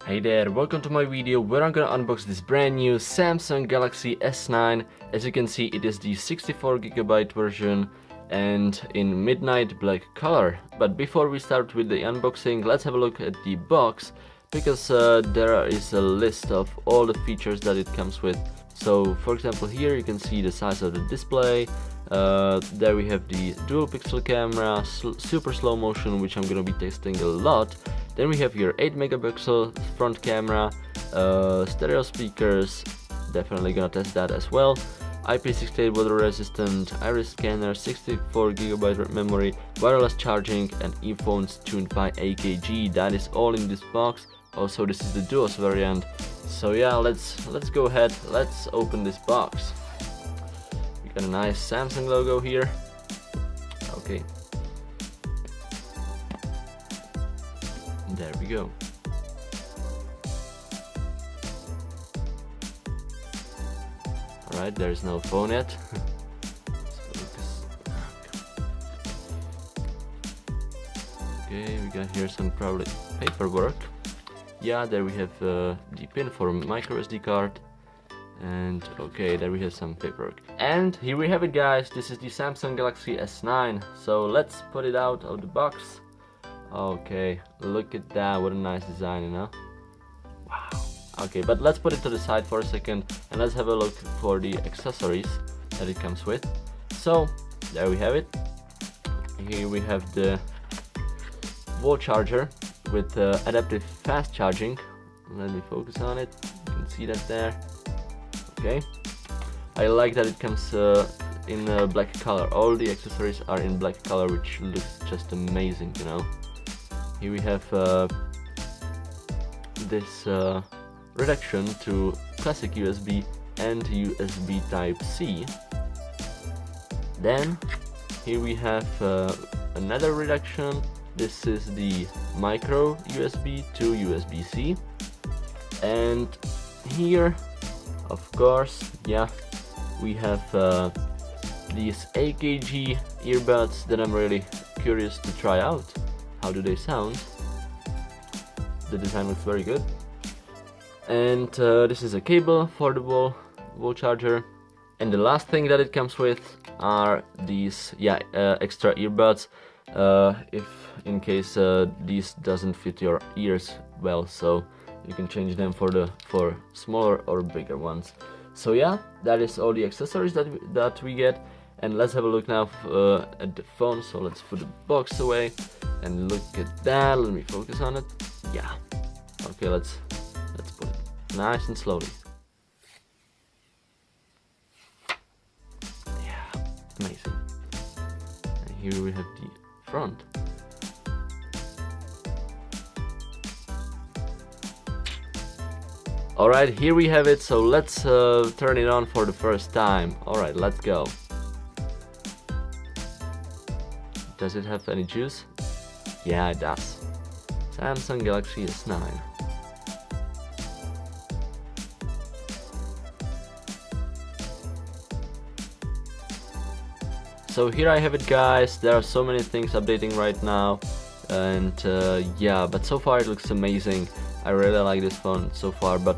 Hey there, welcome to my video where I'm gonna unbox this brand new Samsung Galaxy S9. As you can see, it is the 64GB version and in midnight black color. But before we start with the unboxing, let's have a look at the box, because there is a list of all the features that it comes with. So for example, here you can see the size of the display. There we have the dual pixel camera, super slow motion, which I'm gonna be testing a lot. Then we have your 8 megapixel front camera, stereo speakers, definitely gonna test that as well. IP68 water resistant, iris scanner, 64GB memory, wireless charging, and earphones tuned by AKG. That is all in this box. Also, this is the Duos variant. So yeah, let's go ahead. Let's open this box. We got a nice Samsung logo here. Okay. There we go. Alright, there's no phone yet. Okay, we got here some probably paperwork. Yeah, there we have the pin for micro SD card. And okay, there we have some paperwork. And here we have it, guys. This is the Samsung Galaxy S9. So let's put it out of the box. Okay, look at that, what a nice design, you know? Wow. Okay, but let's put it to the side for a second and let's have a look for the accessories that it comes with. So, there we have it. Here we have the wall charger with adaptive fast charging. Let me focus on it, you can see that there. Okay, I like that it comes in black color. All the accessories are in black color, which looks just amazing, you know? Here we have this reduction to classic USB and USB Type-C. Then here we have another reduction. This is the micro USB to USB-C. And here, of course, yeah, we have these AKG earbuds that I'm really curious to try out. How do they sound? The design looks very good. And this is a cable for the wall charger. And the last thing that it comes with are these extra earbuds, if in case these doesn't fit your ears well, so you can change them for smaller or bigger ones. So yeah, that is all the accessories that we get. And let's have a look now at the phone. So let's put the box away and look at that. Let me focus on it. Yeah. Okay, let's put it nice and slowly. Yeah, amazing. And here we have the front. Alright, here we have it. So let's turn it on for the first time. Alright, let's go. Does it have any juice? Yeah, it does. Samsung Galaxy S9. So here I have it, guys. There are so many things updating right now, and yeah, but so far it looks amazing. I really like this phone so far, but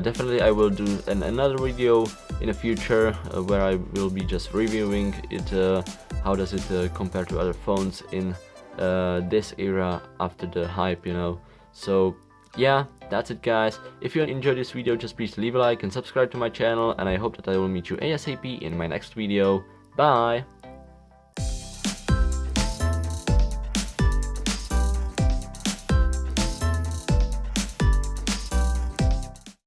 definitely I will do another video in the future where I will be just reviewing it. How does it compare to other phones in this era after the hype, you know? So yeah, that's it, guys. If you enjoyed this video, just please leave a like and subscribe to my channel, and I hope that I will meet you ASAP in my next video. Bye!